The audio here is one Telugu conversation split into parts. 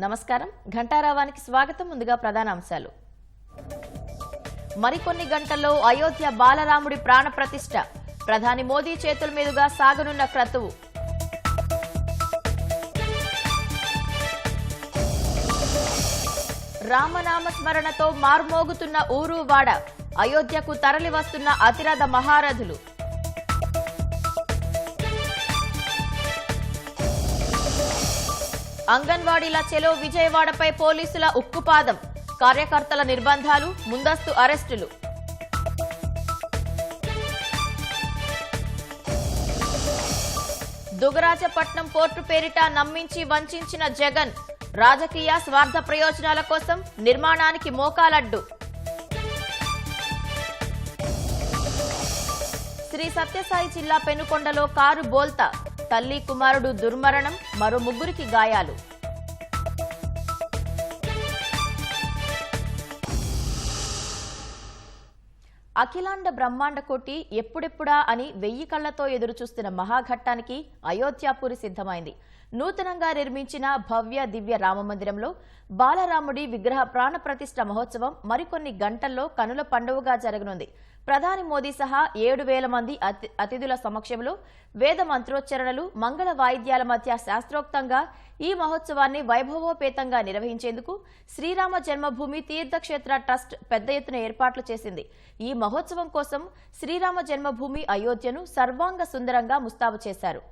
నమస్కారం ఘంటారావానికి స్వాగతం. ముందుగా ప్రధాన అంశాలు. మరికొన్ని గంటల్లో అయోధ్య బాలరాముడి ప్రాణ ప్రతిష్ఠ. ప్రధాని మోదీ చేతుల మీదుగా సాగనున్న క్రతువు. రామనామ స్మరణతో మార్మోగుతున్న ఊరు వాడ. అయోధ్యకు తరలి వస్తున్న అతిరథ మహారథులు. అంగన్వాడీల చెలో విజయవాడపై పోలీసుల ఉక్కుపాదం. కార్యకర్తల నిర్బంధాలు, ముందస్తు అరెస్టులు. దుగరాజపట్నం పోర్టు పేరిట నమ్మించి వంచిన జగన్. రాజకీయ స్వార్థ ప్రయోజనాల కోసం నిర్మాణానికి మోకాలడ్డు. శ్రీ సత్యసాయి జిల్లా పెనుకొండలో కారు బోల్తా. తల్లి కుమారుడు దుర్మరణం, మరో ముగ్గురికి గాయాలు. అఖిలాండ బ్రహ్మాండ కోటి ఎప్పుడెప్పుడా అని 1000 కళ్లతో ఎదురుచూస్తున్న మహాఘట్టానికి అయోధ్యాపురి సిద్ధమైంది. నూతనంగా నిర్మించిన భవ్య దివ్య రామమందిరంలో బాలరాముడి విగ్రహ ప్రాణ ప్రతిష్ఠ మహోత్సవం మరికొన్ని గంటల్లో కనుల పండువగా జరగనుంది. ప్రధాని మోదీ సహా 7,000 మంది అతిథుల సమక్షంలో వేద మంత్రోచ్చరణలు, మంగళ వాయిద్యాల మధ్య శాస్త్రోక్తంగా ఈ మహోత్సవాన్ని వైభవోపేతంగా నిర్వహించేందుకు శ్రీరామ జన్మభూమి తీర్థక్షేత్ర ట్రస్ట్ పెద్ద ఎత్తున ఏర్పాట్లు చేసింది. ఈ మహోత్సవం కోసం శ్రీరామ జన్మభూమి అయోధ్యను సర్వాంగ సుందరంగా ముస్తాబు చేశారు.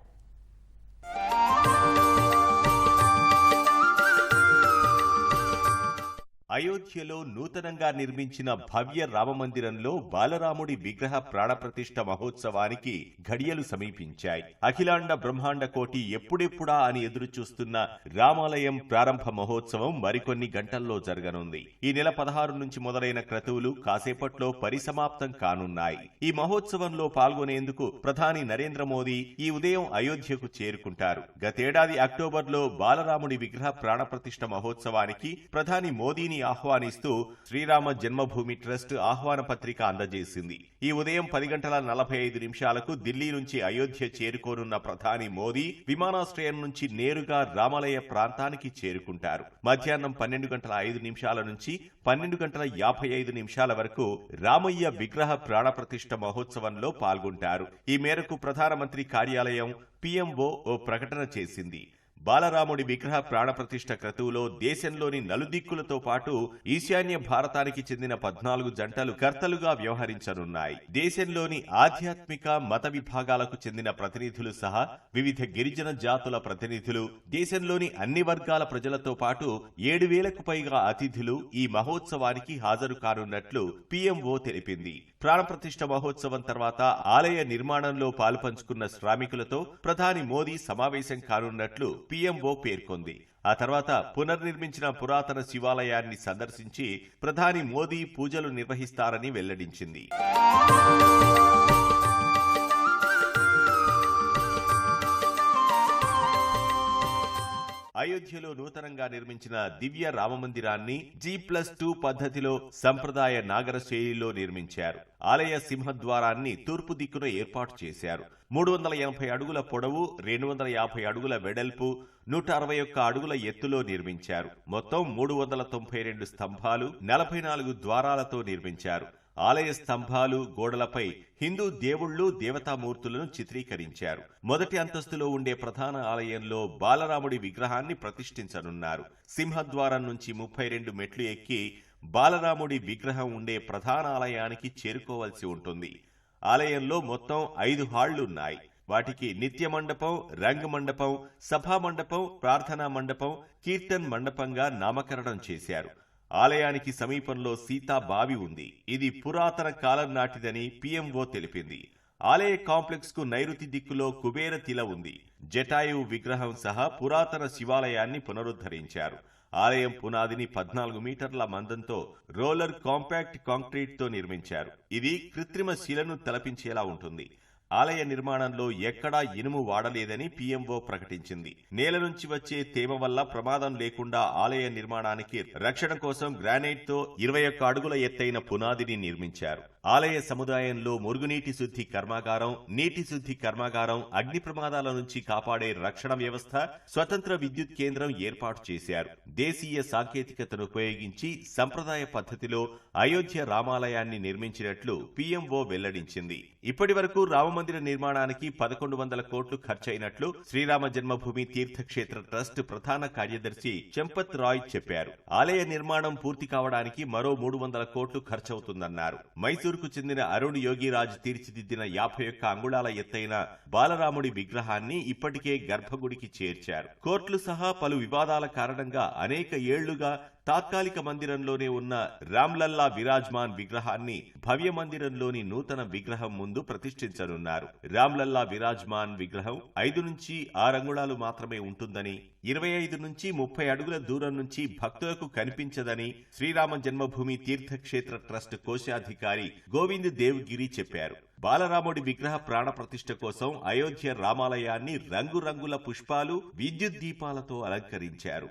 అయోధ్యలో నూతనంగా నిర్మించిన భవ్య రామమందిరంలో బాలరాముడి విగ్రహ ప్రాణప్రతిష్ఠ మహోత్సవానికి ఘడియలు సమీపించాయి. అఖిలాండ బ్రహ్మాండ కోటి ఎప్పుడెప్పుడా అని ఎదురుచూస్తున్న రామాలయం ప్రారంభ మహోత్సవం మరికొన్ని గంటల్లో జరగనుంది. ఈ నెల 16 నుంచి మొదలైన క్రతువులు కాసేపట్లో పరిసమాప్తం కానున్నాయి. ఈ మహోత్సవంలో పాల్గొనేందుకు ప్రధాని నరేంద్ర మోదీ ఈ ఉదయం అయోధ్యకు చేరుకుంటారు. గతేడాది అక్టోబర్లో బాలరాముడి విగ్రహ ప్రాణప్రతిష్ఠ మహోత్సవానికి ప్రధాని మోదీని ఆహ్వానిస్తూ శ్రీరామ జన్మభూమి ట్రస్ట్ ఆహ్వాన పత్రిక అందజేసింది. ఈ ఉదయం 10:45 ఢిల్లీ నుంచి అయోధ్య చేరుకోనున్న ప్రధాని మోదీ విమానాశ్రయం నుంచి నేరుగా రామాలయ ప్రాంతానికి చేరుకుంటారు. మధ్యాహ్నం 12:05 నుంచి 12:55 వరకు రామయ్య విగ్రహ ప్రాణప్రతిష్ఠ మహోత్సవంలో పాల్గొంటారు. ఈ మేరకు ప్రధానమంత్రి కార్యాలయం PMO ఓ ప్రకటన చేసింది. బాలరాముడి విగ్రహ ప్రాణప్రతిష్ఠ క్రతువులో దేశంలోని నలుదిక్కులతో పాటు ఈశాన్య భారతానికి చెందిన 14 జంటలు కర్తలుగా వ్యవహరించనున్నాయి. దేశంలోని ఆధ్యాత్మిక మత విభాగాలకు చెందిన ప్రతినిధులు సహా వివిధ గిరిజన జాతుల ప్రతినిధులు, దేశంలోని అన్ని వర్గాల ప్రజలతో పాటు 7,000కు పైగా అతిథులు ఈ మహోత్సవానికి హాజరు కానున్నట్లు PMO తెలిపింది. ప్రాణప్రతిష్ఠ మహోత్సవం తర్వాత ఆలయ నిర్మాణంలో పాలుపంచుకున్న శ్రామికులతో ప్రధాని మోదీ సమావేశం కానున్నట్లు PMO పేర్కొంది. ఆ తర్వాత పునర్నిర్మించిన పురాతన శివాలయాన్ని సందర్శించి ప్రధాని మోదీ పూజలు నిర్వహిస్తారని వెల్లడించింది. అయోధ్యలో నూతనంగా నిర్మించిన దివ్య రామమందిరాన్ని G+2 పద్ధతిలో సంప్రదాయ నాగర శైలిలో నిర్మించారు. ఆలయ సింహద్వారాన్ని తూర్పు దిక్కున ఏర్పాటు చేశారు. 380 అడుగుల పొడవు, 250 అడుగుల వెడల్పు, 161 అడుగుల ఎత్తులో నిర్మించారు. మొత్తం 392 స్తంభాలు, 44 ద్వారాలతో నిర్మించారు. ఆలయ స్తంభాలు, గోడలపై హిందూ దేవుళ్లు, దేవతామూర్తులను చిత్రీకరించారు. మొదటి అంతస్తులో ఉండే ప్రధాన ఆలయంలో బాలరాముడి విగ్రహాన్ని ప్రతిష్ఠించనున్నారు. సింహద్వారం నుంచి 32 మెట్లు ఎక్కి బాలరాముడి విగ్రహం ఉండే ప్రధాన ఆలయానికి చేరుకోవలసి ఉంటుంది. ఆలయంలో మొత్తం 5 హాళ్లున్నాయి. వాటికి నిత్య మండపం, రంగ మండపం, సభా మండపం, ప్రార్థనా మండపం, కీర్తన్ మండపంగా నామకరణం చేశారు. ఆలయానికి సమీపంలో సీతా బావి ఉంది. ఇది పురాతన కాలం నాటిదని PMO తెలిపింది. ఆలయ కాంప్లెక్స్ కు నైరుతి దిక్కులో కుబేర తిల ఉంది. జటాయువు విగ్రహం సహా పురాతన శివాలయాన్ని పునరుద్ధరించారు. ఆలయం పునాదిని 14 మీటర్ల మందంతో రోలర్ కాంపాక్ట్ కాంక్రీట్ తో నిర్మించారు. ఇది కృత్రిమ శిలను తలపించేలా ఉంటుంది. ఆలయ నిర్మాణంలో ఎక్కడా ఇనుము వాడలేదని పీఎంఓ ప్రకటించింది. నేల నుంచి వచ్చే తేమ వల్ల ప్రమాదం లేకుండా ఆలయ నిర్మాణానికి రక్షణ కోసం గ్రానైట్ తో 21 అడుగుల ఎత్తైన పునాదిని నిర్మించారు. ఆలయ సముదాయంలో మురుగునీటి శుద్ధి కర్మాగారం, నీటి శుద్ధి కర్మాగారం, అగ్ని ప్రమాదాల నుంచి కాపాడే రక్షణ వ్యవస్థ, స్వతంత్ర విద్యుత్ కేంద్రం ఏర్పాటు చేశారు. దేశీయ సాంకేతికతను ఉపయోగించి సంప్రదాయ పద్ధతిలో అయోధ్య రామాలయాన్ని నిర్మించినట్లు పీఎంఓ వెల్లడించింది. ఇప్పటి వరకు రామమందిర నిర్మాణానికి 1100 కోట్లు ఖర్చయినట్లు శ్రీరామ జన్మభూమి తీర్థక్షేత్ర ట్రస్ట్ ప్రధాన కార్యదర్శి చంపత్ రాయ్ చెప్పారు. ఆలయ నిర్మాణం పూర్తి కావడానికి మరో 300 కోట్లు ఖర్చవుతుందన్నారు. మైసూరుకు చెందిన అరుణ్ యోగిరాజ్ తీర్చిదిద్దిన 51 అంగుళాల ఎత్తైన బాలరాముడి విగ్రహాన్ని ఇప్పటికే గర్భగుడికి చేర్చారు. కోర్టులు సహా పలు వివాదాల కారణంగా అనేక ఏళ్లుగా తాత్కాలిక మందిరంలోనే ఉన్న రామ్లల్లా విరాజ్మాన్ విగ్రహాన్ని భవ్య మందిరంలోని నూతన విగ్రహం ముందు ప్రతిష్ఠించనున్నారు. రామ్లల్లా విరాజ్మాన్ విగ్రహం 5 నుంచి 6 అంగుళాలు మాత్రమే ఉంటుందని, 25 నుంచి 30 అడుగుల దూరం నుంచి భక్తులకు కనిపించదని శ్రీరామ జన్మభూమి తీర్థక్షేత్ర ట్రస్ట్ కోశాధికారి గోవింద్ దేవ్గిరి చెప్పారు. బాలరాముడి విగ్రహ ప్రాణ ప్రతిష్ఠ కోసం అయోధ్య రామాలయాన్ని రంగురంగుల పుష్పాలు, విద్యుత్ దీపాలతో అలంకరించారు.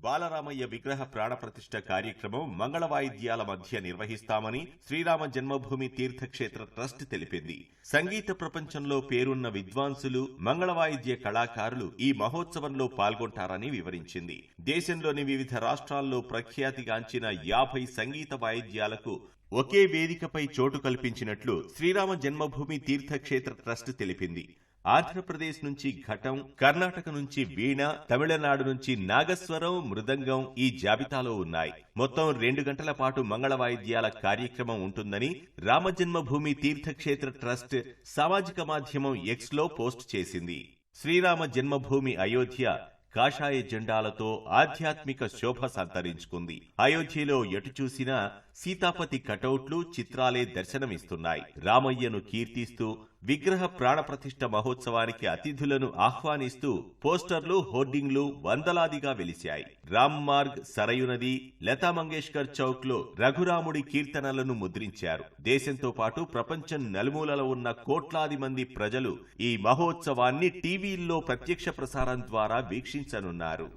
బాలరామయ్య విగ్రహ ప్రాణప్రతిష్ఠ కార్యక్రమం మంగళ వాయిద్యాల మధ్య నిర్వహిస్తామని శ్రీరామ జన్మభూమి తీర్థక్షేత్ర ట్రస్ట్ తెలిపింది. సంగీత ప్రపంచంలో పేరున్న విద్వాంసులు, మంగళ వాయిద్య కళాకారులు ఈ మహోత్సవంలో పాల్గొంటారని వివరించింది. దేశంలోని వివిధ రాష్ట్రాల్లో ప్రఖ్యాతిగాంచిన 50 సంగీత వాయిద్యాలకు ఒకే వేదికపై చోటు కల్పించినట్లు శ్రీరామ జన్మభూమి తీర్థక్షేత్ర ట్రస్ట్ తెలిపింది. ఆంధ్రప్రదేశ్ నుంచి ఘటం, కర్ణాటక నుంచి వీణ, తమిళనాడు నుంచి నాగస్వరం, మృదంగం ఈ జాబితాలో ఉన్నాయి. మొత్తం 2 గంటల పాటు మంగళ వాయిద్యాల కార్యక్రమం ఉంటుందని రామజన్మభూమి తీర్థక్షేత్ర ట్రస్ట్ సామాజిక మాధ్యమం ఎక్స్ లో పోస్ట్ చేసింది. శ్రీరామ జన్మభూమి అయోధ్య కాషాయ జెండాలతో ఆధ్యాత్మిక శోభ సంతరించుకుంది. అయోధ్యలో ఎటు చూసినా సీతాపతి కటౌట్లు, చిత్రాలే దర్శనమిస్తున్నాయి. రామయ్యను కీర్తిస్తూ విగ్రహ ప్రాణప్రతిష్ఠ మహోత్సవానికి అతిథులను ఆహ్వానిస్తూ పోస్టర్లు, హోర్డింగ్లు వందలాదిగా వెలిశాయి. రామ్ మార్గ్, సరయు నది, లతా మంగేష్కర్ చౌక్ లో రఘురాముడి కీర్తనలను ముద్రించారు. దేశంతో పాటు ప్రపంచం నలుమూలలో ఉన్న కోట్లాది మంది ప్రజలు ఈ మహోత్సవాన్ని టీవీల్లో ప్రత్యక్ష ప్రసారం ద్వారా వీక్షించనున్నారు.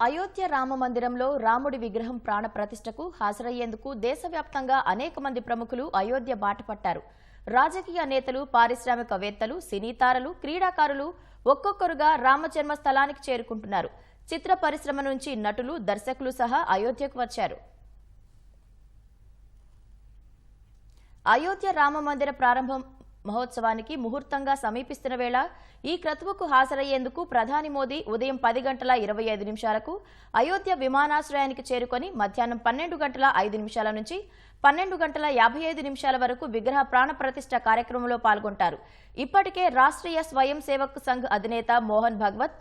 అయోధ్య రామ మందిరంలో రాముడి విగ్రహం ప్రాణ ప్రతిష్టకు హాజరయ్యేందుకు దేశవ్యాప్తంగా అనేక మంది ప్రముఖులు అయోధ్య బాట పట్టారు. రాజకీయ నేతలు, పారిశ్రామికవేత్తలు, సినీ తారలు, క్రీడాకారులు ఒక్కొక్కరుగా రామజన్మ స్థలానికి చేరుకుంటున్నారు. చిత్ర పరిశ్రమ నుంచి నటులు, దర్శకులు సహా అయోధ్యకు వచ్చారు. అయోధ్య రామ మందిర ప్రారంభం మహోత్సవానికి ముహూర్తంగా సమీపిస్తున్న వేళ ఈ క్రతువుకు హాజరయ్యేందుకు ప్రధాని మోదీ ఉదయం 10:25 అయోధ్య విమానాశ్రయానికి చేరుకొని మధ్యాహ్నం 12:05 నుంచి 12:55 వరకు విగ్రహ ప్రాణ ప్రతిష్ఠ కార్యక్రమంలో పాల్గొంటారు. ఇప్పటికే రాష్ట్రీయ స్వయం సేవక్ సంఘ్ అధినేత మోహన్ భగవత్,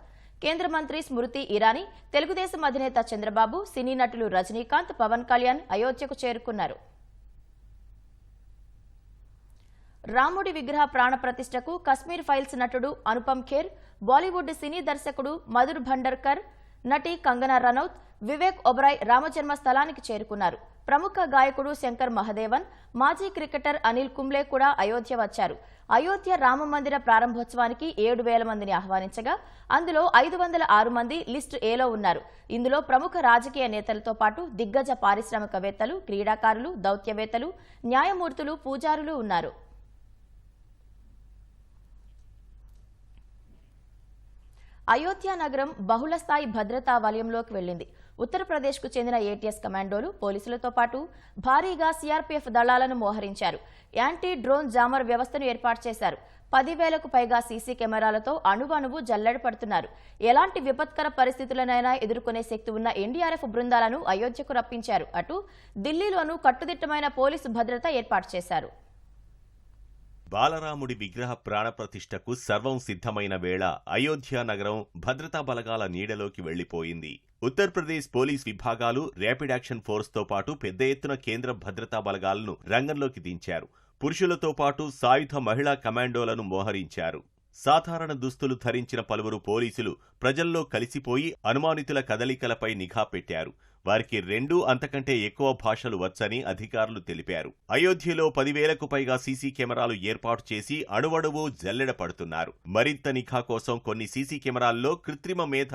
కేంద్ర మంత్రి స్మృతి ఇరానీ, తెలుగుదేశం అధినేత చంద్రబాబు, సినీ నటులు రజనీకాంత్, పవన్ కళ్యాణ్ అయోధ్యకు చేరుకున్నారు. రాముడి విగ్రహ ప్రాణ ప్రతిష్టకు కశ్మీర్ ఫైల్స్ నటుడు అనుపమ్ ఖేర్, బాలీవుడ్ సినీ దర్శకుడు మధుర్ భండర్కర్, నటి కంగనా రనౌత్, వివేక్ ఒబరాయ్ రామజన్మ స్థలానికి చేరుకున్నారు. ప్రముఖ గాయకుడు శంకర్ మహదేవన్, మాజీ క్రికెటర్ అనిల్ కుంబ్లే కూడా అయోధ్య వచ్చారు. అయోధ్య రామ మందిర ప్రారంభోత్సవానికి 7,000 మందిని ఆహ్వానించగా అందులో 506 మంది లిస్టు ఏలో ఉన్నారు. ఇందులో ప్రముఖ రాజకీయ నేతలతో పాటు దిగ్గజ పారిశ్రామికవేత్తలు, క్రీడాకారులు, దౌత్యవేత్తలు, న్యాయమూర్తులు, పూజారులు ఉన్నారు. అయోధ్య నగరం బహుళస్థాయి భద్రతా వలయంలోకి వెళ్లింది. ఉత్తరప్రదేశ్కు చెందిన ఏటీఎస్ కమాండోలు, పోలీసులతో పాటు భారీగా సీఆర్పీఎఫ్ దళాలను మోహరించారు. యాంటీ డ్రోన్ జామర్ వ్యవస్థను ఏర్పాటు చేశారు. 10,000కు పైగా సీసీ కెమెరాలతో అణువణువు జల్లెడ పడుతున్నారు. ఎలాంటి విపత్కర పరిస్థితులనైనా ఎదుర్కొనే శక్తి ఉన్న ఎన్డీఆర్ఎఫ్ బృందాలను అయోధ్యకు రప్పించారు. అటు ఢిల్లీలోనూ కట్టుదిట్టమైన పోలీసు భద్రత ఏర్పాటు చేశారు. బాలరాముడి విగ్రహ ప్రాణప్రతిష్ఠకు సర్వం సిద్ధమైన వేళ అయోధ్య నగరం భద్రతా బలగాల నీడలోకి వెళ్లిపోయింది. ఉత్తరప్రదేశ్ పోలీస్ విభాగాలు, ర్యాపిడ్ యాక్షన్ ఫోర్స్ తో పాటు పెద్ద ఎత్తున కేంద్ర భద్రతా బలగాలను రంగంలోకి దించారు. పురుషులతో పాటు సాయుధ మహిళా కమాండోలను మోహరించారు. సాధారణ దుస్తులు ధరించిన పలువురు పోలీసులు ప్రజల్లో కలిసిపోయి అనుమానితుల కదలికలపై నిఘా పెట్టారు. వారికి 2 అంతకంటే ఎక్కువ భాషలు వచ్చని అధికారులు తెలిపారు. అయోధ్యలో 10,000కు పైగా సీసీ కెమెరాలు ఏర్పాటు చేసి అణువణువు జల్లెడ పడుతున్నారు. మరింత నిఘా కోసం కొన్ని సీసీ కెమెరాల్లో కృత్రిమ మేధ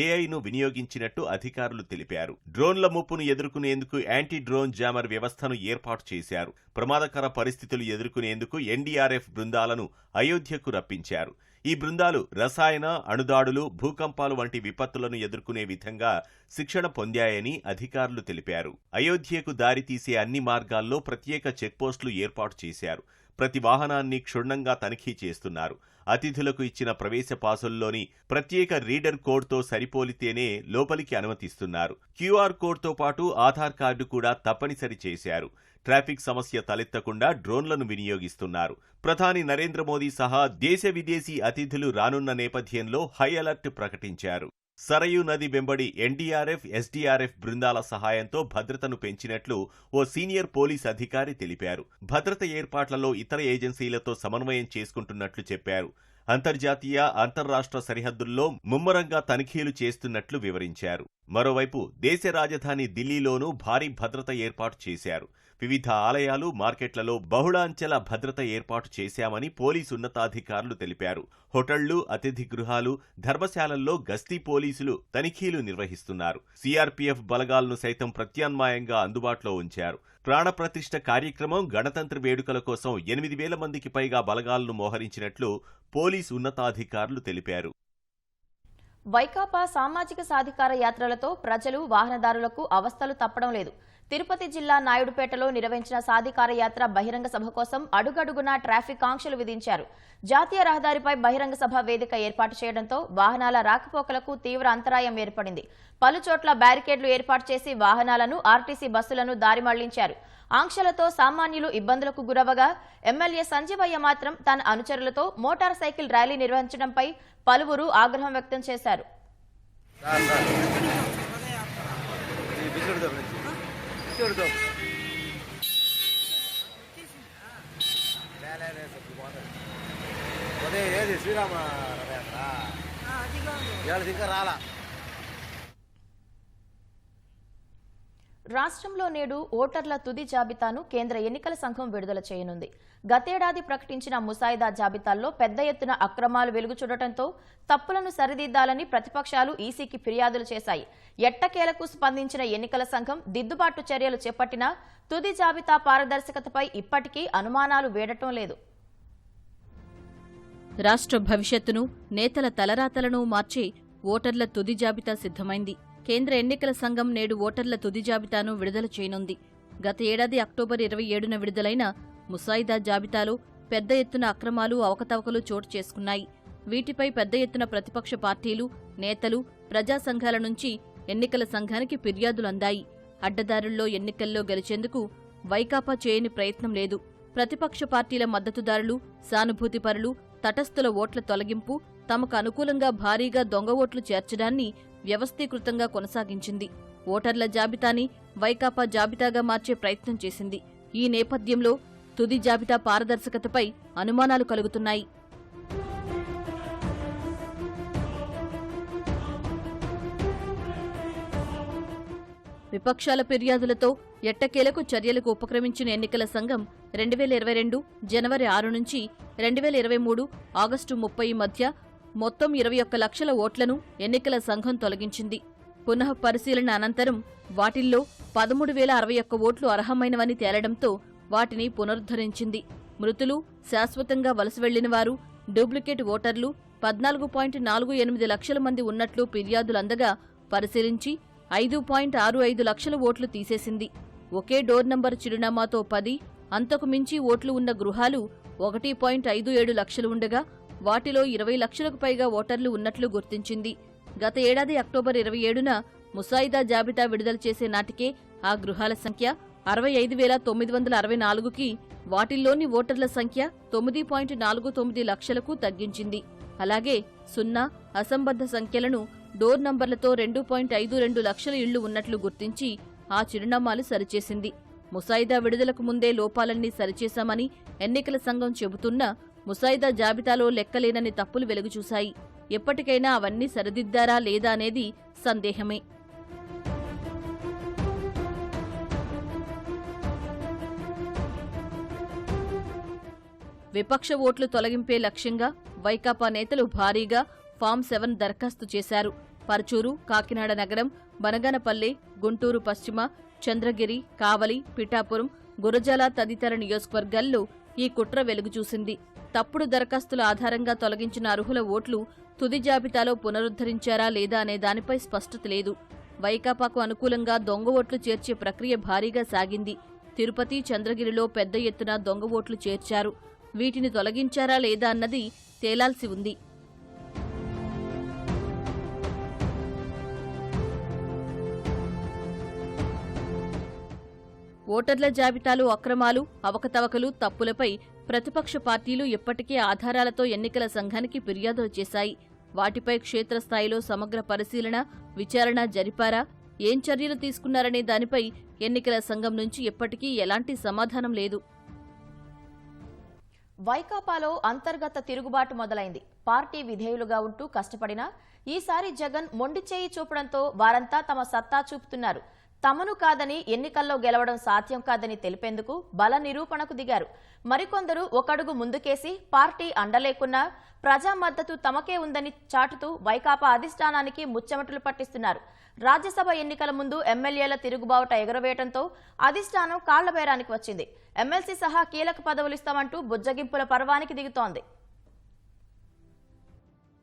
ఏఐను వినియోగించినట్టు అధికారులు తెలిపారు. డ్రోన్ల ముప్పును ఎదుర్కొనేందుకు యాంటీ డ్రోన్ జామర్ వ్యవస్థను ఏర్పాటు చేశారు. ప్రమాదకర పరిస్థితులు ఎదుర్కొనేందుకు ఎన్డీఆర్ఎఫ్ బృందాలను అయోధ్యకు రప్పించారు. ఈ బృందాలు రసాయన, అణుదాడులు, భూకంపాలు వంటి విపత్తులను ఎదుర్కొనే విధంగా శిక్షణ పొందాయని అధికారులు తెలిపారు. అయోధ్యకు దారితీసే అన్ని మార్గాల్లో ప్రత్యేక చెక్పోస్టులు ఏర్పాటు చేశారు. ప్రతి వాహనాన్ని క్షుణ్ణంగా తనిఖీ చేస్తున్నారు. అతిథులకు ఇచ్చిన ప్రవేశ పాసుల్లోని ప్రత్యేక రీడర్ కోడ్తో సరిపోలితేనే లోపలికి అనుమతిస్తున్నారు. క్యూఆర్ కోడ్తో పాటు ఆధార్ కార్డు కూడా తప్పనిసరి చేశారు. ట్రాఫిక్ సమస్య తలెత్తకుండా డ్రోన్లను వినియోగిస్తున్నారు. ప్రధాని నరేంద్ర మోదీ సహా దేశ విదేశీ అతిథులు రానున్న నేపథ్యంలో హై అలర్ట్ ప్రకటించారు. సరయూ నది వెంబడి ఎన్డీఆర్ఎఫ్, ఎస్డీఆర్ఎఫ్ బృందాల సహాయంతో భద్రతను పెంచినట్లు ఓ సీనియర్ పోలీస్ అధికారి తెలిపారు. భద్రత ఏర్పాట్లలో ఇతర ఏజెన్సీలతో సమన్వయం చేసుకుంటున్నట్లు చెప్పారు. అంతర్జాతీయ, అంతర్రాష్ట్ర సరిహద్దుల్లో ముమ్మరంగా తనిఖీలు చేస్తున్నట్లు వివరించారు. మరోవైపు దేశ రాజధాని ఢిల్లీలోనూ భారీ భద్రత ఏర్పాటు చేశారు. వివిధ ఆలయాలు, మార్కెట్లలో బహుళాంచెల భద్రత ఏర్పాటు చేశామని పోలీసు ఉన్నతాధికారులు తెలిపారు. హోటళ్లు, అతిథి గృహాలు, ధర్మశాలల్లో గస్తీ పోలీసులు తనిఖీలు నిర్వహిస్తున్నారు. సీఆర్పీఎఫ్ బలగాలను సైతం ప్రత్యామ్నాయంగా అందుబాటులో ఉంచారు. ప్రాణప్రతిష్ఠ కార్యక్రమం, గణతంత్ర వేడుకల కోసం 8,000 మందికి పైగా బలగాలను మోహరించినట్లు పోలీసు ఉన్నతాధికారులు తెలిపారు. వైకాపా సామాజిక సాధికార యాత్రలతో ప్రజలు, వాహనదారులకు అవస్థలు తప్పడం లేదు. తిరుపతి జిల్లా నాయుడుపేటలో నిర్వహించిన సాధికార యాత్ర బహిరంగ సభ కోసం అడుగడుగునా ట్రాఫిక్ ఆంక్షలు విధించారు. జాతీయ రహదారిపై బహిరంగ సభ వేదిక ఏర్పాటు చేయడంతో వాహనాల రాకపోకలకు తీవ్ర అంతరాయం ఏర్పడింది. పలుచోట్ల బ్యారికేడ్లు ఏర్పాటు చేసి వాహనాలను, ఆర్టీసీ బస్సులను దారి మళ్లించారు. ఆంక్షలతో సామాన్యులు ఇబ్బందులకు గురవగా ఎమ్మెల్యే సంజీవయ్య మాత్రం తన అనుచరులతో మోటార్ సైకిల్ ర్యాలీ నిర్వహించడంపై పలువురు ఆగ్రహం వ్యక్తం చేశారు. రాష్ట్రంలో నేడు ఓటర్ల తుది జాబితాను కేంద్ర ఎన్నికల సంఘం విడుదల చేయనుంది. గతేడాది ప్రకటించిన ముసాయిదా జాబితాల్లో పెద్ద ఎత్తున అక్రమాలు వెలుగుచూడటంతో తప్పులను సరిదిద్దాలని ప్రతిపక్షాలు ఈసీకి ఫిర్యాదులు చేశాయి. ఎట్టకేలకు స్పందించిన ఎన్నికల సంఘం దిద్దుబాటు చర్యలు చేపట్టినా తుది జాబితా పారదర్శకతపై ఇప్పటికీ అనుమానాలు వేడటం లేదు. రాష్ట్ర భవిష్యత్తును, నేతల తలరాతలను మార్చే ఓటర్ల తుది జాబితా సిద్ధమైంది. కేంద్ర ఎన్నికల సంఘం నేడు ఓటర్ల తుది జాబితాను విడుదల చేయనుంది. గత ఏడాది అక్టోబర్ 27న విడుదలైన ముసాయిదా జాబితాలో పెద్ద ఎత్తున అక్రమాలు, అవకతవకలు చోటు చేసుకున్నాయి. వీటిపై పెద్ద ఎత్తున ప్రతిపక్ష పార్టీలు, నేతలు, ప్రజా సంఘాల నుంచి ఎన్నికల సంఘానికి ఫిర్యాదులు అందాయి. అడ్డదారుల్లో ఎన్నికల్లో గెలిచేందుకు వైకాపా చేయని ప్రయత్నం లేదు. ప్రతిపక్ష పార్టీల మద్దతుదారులు, సానుభూతిపరులు, తటస్థుల ఓట్ల తొలగింపు, తమకు అనుకూలంగా భారీగా దొంగ ఓట్లు చేర్చడాన్ని వ్యవస్థీకృతంగా కొనసాగించింది. ఓటర్ల జాబితాని వైకాపా జాబితాగా మార్చే ప్రయత్నం చేసింది. ఈ నేపథ్యంలో తుది జాబితా పారదర్శకతపై అనుమానాలు కలుగుతున్నాయి. విపక్షాల ఫిర్యాదులతో ఎట్టకేలకు చర్యలకు ఉపక్రమించిన ఎన్నికల సంఘం 2022 జనవరి 6 నుంచి 2023 ఆగస్టు 30 మధ్య మొత్తం 21 లక్షల ఓట్లను ఎన్నికల సంఘం తొలగించింది. పునః పరిశీలన అనంతరం వాటిల్లో 13,061 ఓట్లు అర్హమైనవని తేలడంతో వాటిని పునరుద్ధరించింది. మృతులు, శాశ్వతంగా వలస వెళ్లిన వారు, డూప్లికేట్ ఓటర్లు 14.48 లక్షల మంది ఉన్నట్లు ఫిర్యాదులందగా పరిశీలించి 5.65 లక్షల ఓట్లు తీసేసింది. ఒకే డోర్ నంబర్ చిరునామాతో 10, అంతకు మించి ఓట్లు ఉన్న గృహాలు 1.57 లక్షలు ఉండగా వాటిలో 20 లక్షలకు పైగా ఓటర్లు ఉన్నట్లు గుర్తించింది. గత ఏడాది అక్టోబర్ 27న ముసాయిదా జాబితా విడుదల చేసే నాటికే ఆ గృహాల సంఖ్య 65,964కి, వాటిల్లోని ఓటర్ల సంఖ్య 9.49 లక్షలకు తగ్గించింది. అలాగే 0 అసంబద్ధ సంఖ్యలను డోర్ నంబర్లతో 2.52 లక్షల ఇళ్లు ఉన్నట్లు గుర్తించి ఆ చిరునామాలు సరిచేసింది. ముసాయిదా విడుదలకు ముందే లోపాలన్నీ సరిచేశామని ఎన్నికల సంఘం చెబుతున్నా ముసాయిదా జాబితాలో లెక్కలేనన్ని తప్పులు వెలుగుచూశాయి. ఎప్పటికైనా అవన్నీ సరిదిద్దారా లేదా అనేది సందేహమే. విపక్ష ఓట్లు తొలగింపే లక్ష్యంగా వైకాపా నేతలు భారీగా ఫామ్ 7 దరఖాస్తు చేశారు. పరుచూరు, కాకినాడ నగరం, బనగానపల్లె, గుంటూరు పశ్చిమ, చంద్రగిరి, కావలి, పిఠాపురం, గురజాల తదితర నియోజకవర్గాల్లో ఈ కుట్ర వెలుగుచూసింది. తప్పుడు దరఖాస్తుల ఆధారంగా తొలగించిన అర్హుల ఓట్లు తుది జాబితాలో పునరుద్ధరించారా లేదా అనే దానిపై స్పష్టత లేదు. వైకాపాకు అనుకూలంగా దొంగ ఓట్లు చేర్చే ప్రక్రియ భారీగా సాగింది. తిరుపతి, చంద్రగిరిలో పెద్ద ఎత్తున దొంగ ఓట్లు చేర్చారు. వీటిని తొలగించారా లేదా అన్నది తేలాల్సి ఉంది. ఓటర్ల జాబితాలో అక్రమాలు, అవకతవకలు, తప్పులపై ప్రతిపక్ష పార్టీలు ఇప్పటికే ఆధారాలతో ఎన్నికల సంఘానికి ఫిర్యాదులు చేశాయి. వాటిపై క్షేత్రస్థాయిలో సమగ్ర పరిశీలన, విచారణ జరిపారా, ఏం చర్యలు తీసుకున్నారనే దానిపై ఎన్నికల సంఘం నుంచి ఇప్పటికీ ఎలాంటి సమాధానం లేదు. వైకాపాలో అంతర్గత తిరుగుబాటు మొదలైంది. పార్టీ విధేయులుగా ఉంటూ కష్టపడినా ఈసారి జగన్ మొండి చేయి చూపడంతో వారంతా తమ సత్తా చూపుతున్నారు. తమను కాదని ఎన్నికల్లో గెలవడం సాధ్యం కాదని తెలిపేందుకు బల నిరూపణకు దిగారు. మరికొందరు ఒకడుగు ముందుకేసి పార్టీ అండలేకున్నా ప్రజా మద్దతు తమకే ఉందని చాటుతూ వైకాపా అధిష్టానానికి ముచ్చెమటలు పట్టిస్తున్నారు. రాజ్యసభ ఎన్నికల ముందు ఎమ్మెల్యేల తిరుగుబావుట ఎగురవేయడంతో అధిష్టానం కాళ్లబేరానికి వచ్చింది. ఎమ్మెల్సీ సహా కీలక పదవులిస్తామంటూ బుజ్జగింపుల పర్వానికి దిగుతోంది.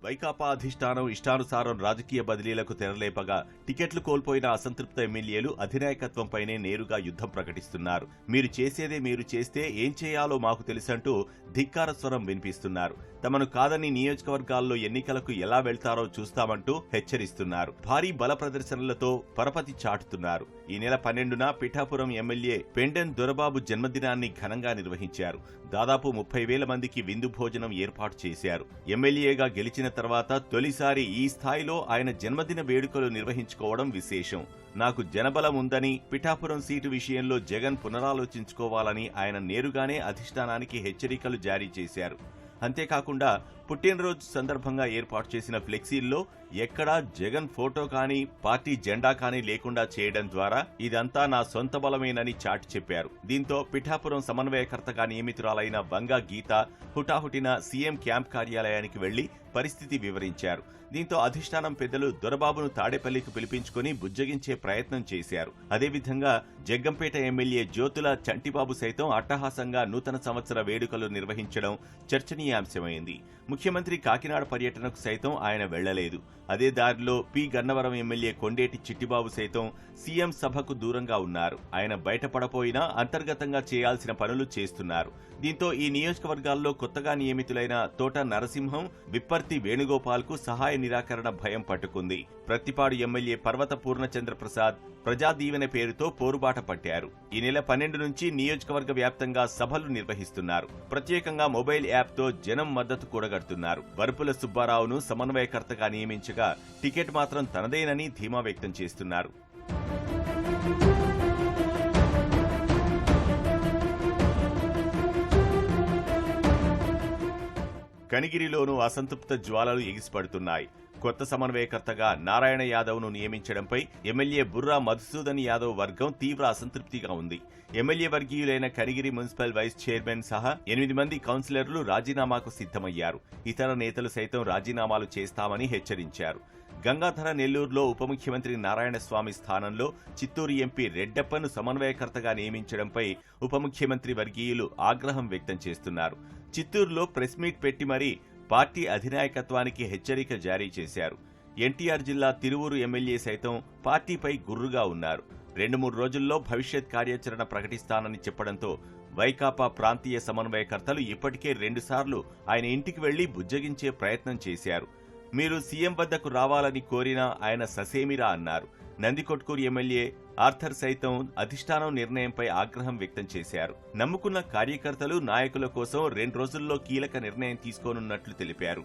వైకాపా అధిష్టానం ఇష్టానుసారం రాజకీయ బదిలీలకు తెరలేపగా టికెట్లు కోల్పోయిన అసంతృప్త ఎమ్మెల్యేలు అధినాయకత్వంపైనే నేరుగా యుద్ధం ప్రకటిస్తున్నారు. మీరు చేసేదే మీరు చేస్తే ఏం చేయాలో మాకు తెలుసంటూ ధిక్కార స్వరం వినిపిస్తున్నారు. తమను కాదని నియోజకవర్గాల్లో ఎన్నికలకు ఎలా వెళ్తారో చూస్తామంటూ హెచ్చరిస్తున్నారు. భారీ బల ప్రదర్శనలతో పరపతి చాటుతున్నారు. ఈ నెల 12న పిఠాపురం ఎమ్మెల్యే పెండెన్ దొరబాబు జన్మదినాన్ని ఘనంగా నిర్వహించారు. దాదాపు 30,000 మందికి విందు భోజనం ఏర్పాటు చేశారు. ఎమ్మెల్యేగా గెలిచిన తర్వాత తొలిసారి ఈ స్థాయిలో ఆయన జన్మదిన వేడుకలు నిర్వహించుకోవడం విశేషం. నాకు జనబలం ఉందని, పిఠాపురం సీటు విషయంలో జగన్ పునరాలోచించుకోవాలని ఆయన నేరుగానే అధిష్టానానికి హెచ్చరికలు జారీ చేశారు. అంతేకాకుండా పుట్టినరోజు సందర్భంగా ఏర్పాటు చేసిన ఫ్లెక్సీల్లో ఎక్కడా జగన్ ఫోటో కానీ పార్టీ జెండా కానీ లేకుండా చేయడం ద్వారా ఇదంతా నా సొంత బలమేనని చాటి చెప్పారు. దీంతో పిఠాపురం సమన్వయకర్తగా నియమితురాలైన బంగా గీత హుటాహుటిన సీఎం క్యాంప్ కార్యాలయానికి వెళ్లి పరిస్థితి వివరించారు. దీంతో అధిష్టానం పెద్దలు దొరబాబును తాడేపల్లికి పిలిపించుకుని బుజ్జగించే ప్రయత్నం చేశారు. అదేవిధంగా జగ్గంపేట ఎమ్మెల్యే జ్యోతుల చంటిబాబు సైతం అట్టహాసంగా నూతన సంవత్సర వేడుకలు నిర్వహించడం చర్చనీయాంశమైంది. ముఖ్యమంత్రి కాకినాడ పర్యటనకు సైతం ఆయన వెళ్లలేదు. అదే దారిలో పి గన్నవరం ఎమ్మెల్యే కొండేటి చిట్టిబాబు సైతం సీఎం సభకు దూరంగా ఉన్నారు. ఆయన బయటపడపోయినా అంతర్గతంగా చేయాల్సిన పనులు చేస్తున్నారు. దీంతో ఈ నియోజకవర్గాల్లో కొత్తగా నియమితులైన తోట నరసింహం, విప్పర్తి వేణుగోపాల్కు సహాయ నిరాకరణ భయం పట్టుకుంది. ప్రత్తిపాడు ఎమ్మెల్యే పర్వత పూర్ణచంద్ర ప్రసాద్ ప్రజా దీవెన పేరుతో పోరుబాట పట్టారు. ఈ నెల 12 నుంచి నియోజకవర్గ వ్యాప్తంగా సభలు నిర్వహిస్తున్నారు. ప్రత్యేకంగా మొబైల్ యాప్తో జనం మద్దతు కూడగడుతున్నారు. వరుపుల సుబ్బారావును సమన్వయకర్తగా నియమించగా టికెట్ మాత్రం తనదేనని ధీమా వ్యక్తం చేస్తున్నారు. కనిగిరిలోనూ అసంతృప్త జ్వాలలు ఎగిసిపడుతున్నాయి. కొత్త సమన్వయకర్తగా నారాయణ యాదవ్ను నియమించడంపై ఎమ్మెల్యే బుర్రా మధుసూదన్ యాదవ్ వర్గం తీవ్ర అసంతృప్తిగా ఉంది. ఎమ్మెల్యే వర్గీయులైన కనిగిరి మున్సిపల్ వైస్ చైర్మన్ సహా 8 మంది కౌన్సిలర్లు రాజీనామాకు సిద్ధమయ్యారు. ఇతర నేతలు సైతం రాజీనామాలు చేస్తామని హెచ్చరించారు. గంగాధర నెల్లూరులో ఉప ముఖ్యమంత్రి నారాయణస్వామి స్థానంలో చిత్తూరు ఎంపీ రెడ్డప్పను సమన్వయకర్తగా నియమించడంపై ఉప ముఖ్యమంత్రి వర్గీయులు ఆగ్రహం వ్యక్తం చేస్తున్నారు. చిత్తూరులో ప్రెస్ మీట్ పెట్టి మరీ పార్టీ అధినాయకత్వానికి హెచ్చరిక జారీ చేశారు. ఎన్టీఆర్ జిల్లా తిరువూరు ఎమ్మెల్యే సైతం పార్టీపై గుర్రుగా ఉన్నారు. 2-3 రోజుల్లో భవిష్యత్ కార్యాచరణ ప్రకటిస్తానని చెప్పడంతో వైకాపా ప్రాంతీయ సమన్వయకర్తలు ఇప్పటికే 2 సార్లు ఆయన ఇంటికి వెళ్లి బుజ్జగించే ప్రయత్నం చేశారు. మీరు సీఎం వద్దకు రావాలని కోరినా ఆయన ససేమిరా అన్నారు. నందికొట్కూరు ఎమ్మెల్యే ఆర్థర్ సైతం అధిష్టానం నిర్ణయంపై ఆగ్రహం వ్యక్తం చేశారు. నమ్ముకున్న కార్యకర్తలు, నాయకుల కోసం 2 రోజుల్లో కీలక నిర్ణయం తీసుకోనున్నట్లు తెలిపారు.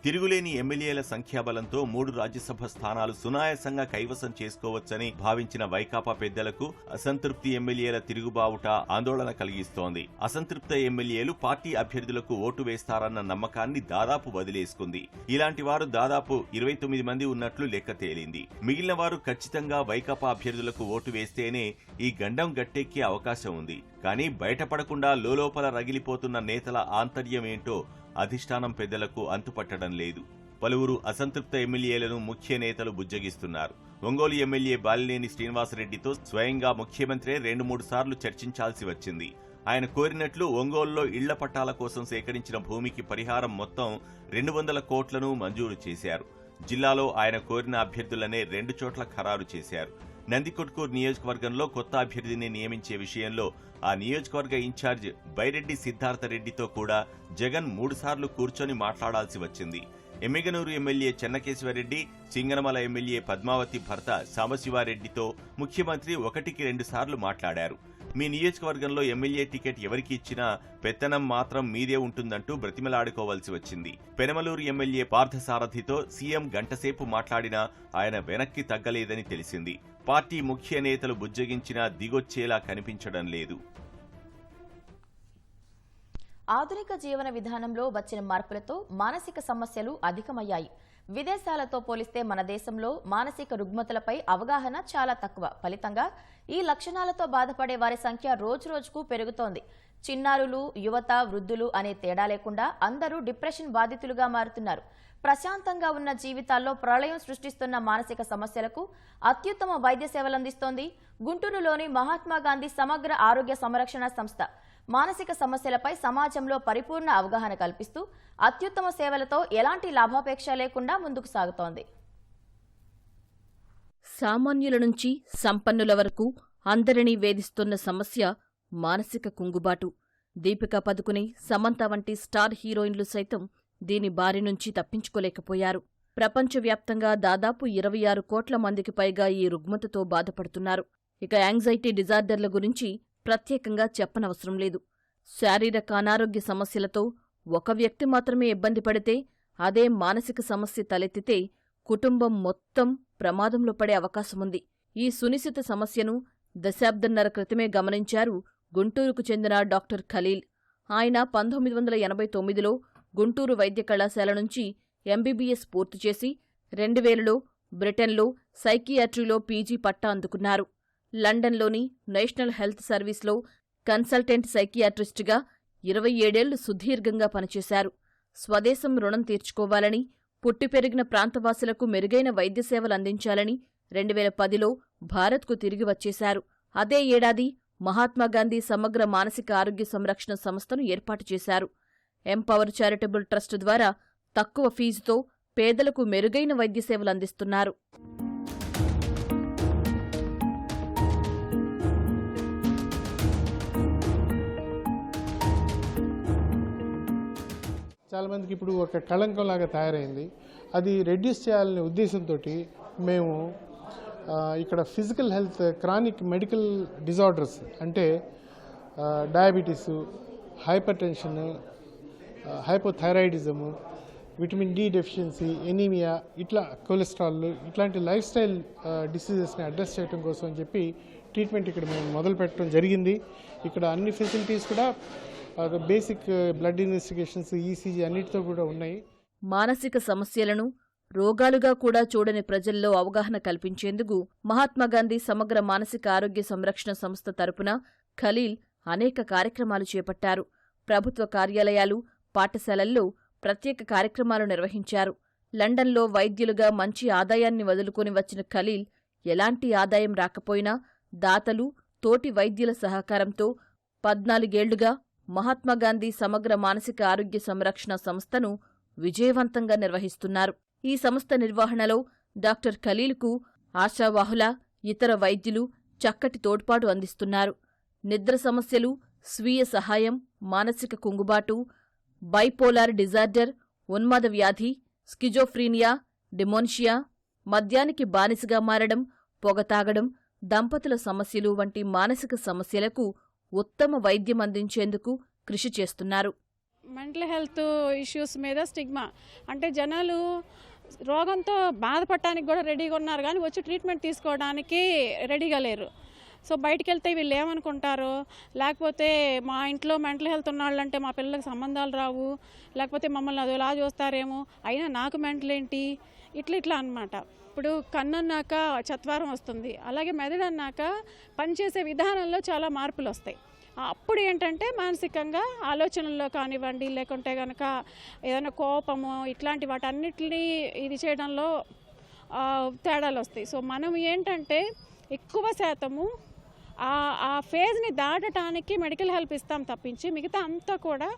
తిరుగులేని ఎమ్మెల్యేల సంఖ్యాబలంతో 3 రాజ్యసభ స్థానాలు సునాయాసంగా కైవసం చేసుకోవచ్చని భావించిన వైకాపా పెద్దలకు అసంతృప్తి ఎమ్మెల్యేల తిరుగుబావుట ఆందోళన కలిగిస్తోంది. అసంతృప్త ఎమ్మెల్యేలు పార్టీ అభ్యర్థులకు ఓటు వేస్తారన్న నమ్మకాన్ని దాదాపు వదిలేసుకుంది. ఇలాంటి వారు దాదాపు 29 మంది ఉన్నట్లు లెక్క తేలింది. మిగిలిన వారు ఖచ్చితంగా వైకాపా అభ్యర్థులకు ఓటు వేస్తేనే ఈ గండం గట్టెక్కే అవకాశం ఉంది. కానీ బయటపడకుండా లోలోపల రగిలిపోతున్న నేతల ఆంతర్యం ఏంటో అధిష్టానం పెద్దలకు అంతుపట్టడం లేదు. పలువురు అసంతృప్త ఎమ్మెల్యేలను ముఖ్య నేతలు బుజ్జగిస్తున్నారు. ఒంగోలు ఎమ్మెల్యే బాలినేని శ్రీనివాసరెడ్డితో స్వయంగా ముఖ్యమంత్రి 2-3 సార్లు చర్చించాల్సి వచ్చింది. ఆయన కోరినట్లు ఒంగోలులో ఇళ్ల పట్టాల కోసం సేకరించిన భూమికి పరిహారం మొత్తం 200 కోట్లను మంజూరు చేశారు. జిల్లాలో ఆయన కోరిన అభ్యర్థులనే 2 చోట్ల ఖరారు చేశారు. నందికొట్కూరు నియోజకవర్గంలో కొత్త అభ్యర్థిని నియమించే విషయంలో ఆ నియోజకవర్గ ఇన్ఛార్జ్ బైరెడ్డి సిద్ధార్థరెడ్డితో కూడా జగన్ 3 సార్లు కూర్చొని మాట్లాడాల్సి వచ్చింది. ఎమ్మిగనూరు ఎమ్మెల్యే చెన్నకేశవరెడ్డి, సింగనమల ఎమ్మెల్యే పద్మావతి భర్త సాంబశివారెడ్డితో ముఖ్యమంత్రి 1-2 సార్లు మాట్లాడారు. మీ నియోజకవర్గంలో ఎమ్మెల్యే టికెట్ ఎవరికి ఇచ్చినా పెత్తనం మాత్రం మీదే ఉంటుందంటూ బ్రతిమలాడుకోవాల్సి వచ్చింది. పెనమలూరు ఎమ్మెల్యే పార్థసారథితో సీఎం గంటసేపు మాట్లాడినా ఆయన వెనక్కి తగ్గలేదని తెలిసింది. పార్టీ ముఖ్య నేతలు బుజ్జగించినా దిగొచ్చేలా కనిపించడం లేదు. ఆధునిక జీవన విధానంలో వచ్చిన మార్పులతో మానసిక సమస్యలు అధికమయ్యాయి. విదేశాలతో పోలిస్తే మన దేశంలో మానసిక రుగ్మతలపై అవగాహన చాలా తక్కువ. ఫలితంగా ఈ లక్షణాలతో బాధపడే వారి సంఖ్య రోజురోజుకు పెరుగుతోంది. చిన్నారులు, యువత, వృద్ధులు అనే తేడా లేకుండా అందరూ డిప్రెషన్ బాధితులుగా మారుతున్నారు. ప్రశాంతంగా ఉన్న జీవితాల్లో ప్రళయం సృష్టిస్తున్న మానసిక సమస్యలకు అత్యుత్తమ వైద్య సేవలందిస్తోంది గుంటూరులోని మహాత్మాగాంధీ సమగ్ర ఆరోగ్య సంరక్షణ సంస్థ. మానసిక సమస్యలపై సమాజంలో పరిపూర్ణ అవగాహన కల్పిస్తూ అత్యుత్తమ సేవలతో ఎలాంటి లాభాపేక్ష లేకుండా ముందుకు సాగుతోంది. సామాన్యుల నుంచి సంపన్నుల వరకు అందరినీ వేధిస్తున్న సమస్య మానసిక కుంగుబాటు. దీపికా పదుకునే, సమంత వంటి స్టార్ హీరోయిన్లు సైతం దీని బారి నుంచి తప్పించుకోలేకపోయారు. ప్రపంచవ్యాప్తంగా దాదాపు 26 కోట్ల మందికి పైగా ఈ రుగ్మతతో బాధపడుతున్నారు. ఇక యాంగ్జైటీ డిజార్డర్ల గురించి ప్రత్యేకంగా చెప్పనవసరం లేదు. శారీరక అనారోగ్య సమస్యలతో ఒక వ్యక్తి మాత్రమే ఇబ్బంది పడితే, అదే మానసిక సమస్య తలెత్తితే కుటుంబం మొత్తం ప్రమాదంలో పడే అవకాశముంది. ఈ సునిశిత సమస్యను దశాబ్దన్నర క్రితమే గమనించారు గుంటూరుకు చెందిన డాక్టర్ ఖలీల్. ఆయన 1989లో గుంటూరు వైద్య కళాశాల నుంచి ఎంబీబీఎస్ పూర్తి చేసి 2000లో బ్రిటన్లో సైకియాట్రీలో పీజీ పట్టా అందుకున్నారు. లండన్లోని నేషనల్ హెల్త్ సర్వీస్లో కన్సల్టెంట్ సైకియాట్రిస్టుగా 27 ఏళ్లు సుదీర్ఘంగా పనిచేశారు. స్వదేశం రుణం తీర్చుకోవాలని, పుట్టి పెరిగిన ప్రాంతవాసులకు మెరుగైన వైద్య సేవలు అందించాలని 2010లో భారత్కు తిరిగి వచ్చేశారు. అదే ఏడాది మహాత్మాగాంధీ సమగ్ర మానసిక ఆరోగ్య సంరక్షణ సంస్థను ఏర్పాటు చేశారు. ఎంపవర్ చారిటబుల్ ట్రస్ట్ ద్వారా తక్కువ ఫీజుతో పేదలకు మెరుగైన వైద్య సేవలు అందిస్తున్నారు. చాలామందికి ఇప్పుడు ఒక కళంకంలాగా తయారైంది. అది రెడ్యూస్ చేయాలనే ఉద్దేశంతో మేము ఇక్కడ physical health, chronic medical disorders అంటే diabetes, hypertension, hypothyroidism, vitamin D deficiency, anaemia, ఇట్లా కొలెస్ట్రాల్, ఇట్లాంటి లైఫ్ స్టైల్ డిసీజెస్ని అడ్రస్ చేయడం కోసం అని చెప్పి ట్రీట్మెంట్ ఇక్కడ మేము మొదలు పెట్టడం జరిగింది. ఇక్కడ అన్ని ఫెసిలిటీస్ కూడా బేసిక్ బ్లడ్ ఇన్వెస్టిగేషన్స్, ఈసీజీ అన్నిటితో కూడా ఉన్నాయి. మానసిక సమస్యలను రోగాలుగా కూడా చూడని ప్రజల్లో అవగాహన కల్పించేందుకు మహాత్మాగాంధీ సమగ్ర మానసిక ఆరోగ్య సంరక్షణ సంస్థ తరపున ఖలీల్ అనేక కార్యక్రమాలు చేపట్టారు. ప్రభుత్వ కార్యాలయాలు, పాఠశాలల్లో ప్రత్యేక కార్యక్రమాలు నిర్వహించారు. లండన్లో వైద్యులుగా మంచి ఆదాయాన్ని వదులుకొని వచ్చిన ఖలీల్ ఎలాంటి ఆదాయం రాకపోయినా దాతలు, తోటి వైద్యుల సహకారంతో 14 ఏళ్లుగా మహాత్మాగాంధీ సమగ్ర మానసిక ఆరోగ్య సంరక్షణ సంస్థను విజయవంతంగా నిర్వహిస్తున్నారు. ఈ సంస్థ నిర్వహణలో డాక్టర్ ఖలీల్కు ఆశావాహుల, ఇతర వైద్యులు చక్కటి తోడ్పాటు అందిస్తున్నారు. నిద్ర సమస్యలు, స్వీయ సహాయం, మానసిక కుంగుబాటు, బైపోలార్ డిజార్డర్, ఉన్మాద వ్యాధి, స్కిజోఫ్రీనియా, డిమోన్షియా, మద్యానికి బానిసగా మారడం, పొగ తాగడం, దంపతుల సమస్యలు వంటి మానసిక సమస్యలకు ఉత్తమ వైద్యం అందించేందుకు కృషి చేస్తున్నారు. మెంటల్ హెల్త్ ఇష్యూస్ మీద స్టిగ్మా, అంటే జనాలు రోగంతో బాధపడటానికి కూడా రెడీగా ఉన్నారు కానీ వచ్చి ట్రీట్మెంట్ తీసుకోవడానికి రెడీగా లేరు. సో బయటికి వెళ్తే వీళ్ళు ఏమనుకుంటారో, లేకపోతే మా ఇంట్లో మెంటల్ హెల్త్ ఉన్నాళ్ళంటే మా పిల్లలకు సంబంధాలు రావు, లేకపోతే మమ్మల్ని అదోలా చూస్తారేమో, అయినా నాకు మెంటల్ ఏంటి, ఇట్లా అన్నమాట. ఇప్పుడు కన్నన్నాక చత్వారం వస్తుంది, అలాగే మెదడు అన్నాక పనిచేసే విధానంలో చాలా మార్పులు వస్తాయి. అప్పుడు ఏంటంటే మానసికంగా ఆలోచనల్లో కానివ్వండి, లేకుంటే కనుక ఏదైనా కోపము ఇట్లాంటి వాటన్నిటిని ఇది చేయడంలో తేడాలు వస్తాయి. సో మనం ఏంటంటే ఎక్కువ శాతము ఆ ఫేజ్ని దాటడానికి మెడికల్ హెల్ప్ ఇస్తాం తప్పించి మిగతా అంతా కూడా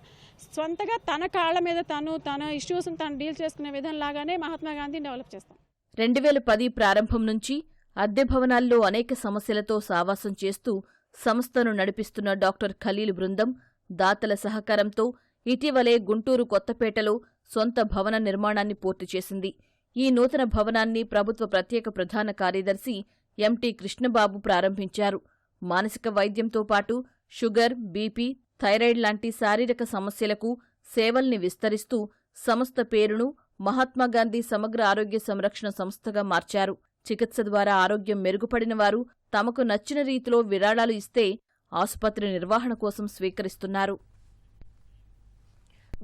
సొంతగా తన కాళ్ళ మీద తన ఇష్యూస్ని తను డీల్ చేసుకునే విధంలాగానే మహాత్మా గాంధీని డెవలప్ చేస్తాం. 2010 ప్రారంభం నుంచి అద్దె భవనాల్లో అనేక సమస్యలతో సావాసం చేస్తూ సంస్థను నడిపిస్తున్న డాక్టర్ ఖలీల్ బృందం దాతల సహకారంతో ఇటీవలే గుంటూరు కొత్తపేటలో సొంత భవన నిర్మాణాన్ని పూర్తి చేసింది. ఈ నూతన భవనాన్ని ప్రభుత్వ ప్రత్యేక ప్రధాన కార్యదర్శి ఎంటీ కృష్ణబాబు ప్రారంభించారు. మానసిక వైద్యంతో పాటు షుగర్, బీపీ, థైరాయిడ్ లాంటి శారీరక సమస్యలకు సేవల్ని విస్తరిస్తూ సంస్థ పేరును మహాత్మాగాంధీ సమగ్ర ఆరోగ్య సంరక్షణ సంస్థగా మార్చారు. చికిత్స ద్వారా ఆరోగ్యం మెరుగుపడిన వారు తమకు నచ్చిన రీతిలో విరాళాలు ఇస్తే ఆసుపత్రి నిర్వహణ కోసం స్వీకరిస్తున్నారు.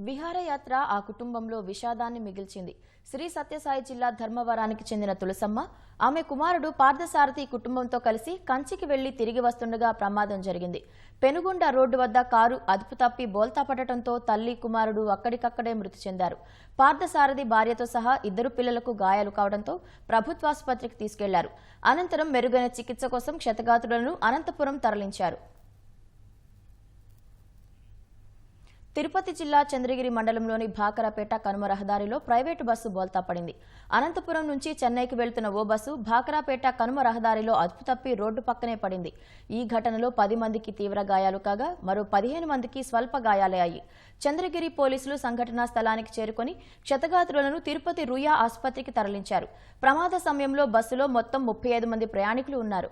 విహారయాత్ర ఆ కుటుంబంలో విషాదాన్ని మిగిల్చింది. శ్రీ సత్యసాయి జిల్లా ధర్మవరానికి చెందిన తులసమ్మ, ఆమె కుమారుడు పార్థసారథి కుటుంబంతో కలిసి కంచికి వెళ్లి తిరిగి వస్తుండగా ప్రమాదం జరిగింది. పెనుగొండ రోడ్డు వద్ద కారు అదుపు తప్పి బోల్తా పడటంతో తల్లి, కుమారుడు అక్కడికక్కడే మృతి చెందారు. పార్థసారథి భార్యతో సహా 2 పిల్లలకు గాయాలు కావడంతో ప్రభుత్వాసుపత్రికి తీసుకెళ్లారు. అనంతరం మెరుగైన చికిత్స కోసం క్షతగాత్రులను అనంతపురం తరలించారు. తిరుపతి జిల్లా చంద్రగిరి మండలంలోని భాకరాపేట కనుమ రహదారిలో ప్రైవేటు బస్సు బోల్తా పడింది. అనంతపురం నుంచి చెన్నైకి వెళ్తున్న ఓ బస్సు భాకరాపేట కనుమ రహదారిలో అదుపు తప్పి రోడ్డు పక్కనే పడింది. ఈ ఘటనలో 10 మందికి తీవ్ర గాయాలు కాగా మరో 15 మందికి స్వల్ప గాయాలయ్యాయి. చంద్రగిరి పోలీసులు సంఘటనా స్థలానికి చేరుకుని క్షతగాత్రులను తిరుపతి రుయా ఆసుపత్రికి తరలించారు. ప్రమాద సమయంలో బస్సులో మొత్తం 35 మంది ప్రయాణికులు ఉన్నారు.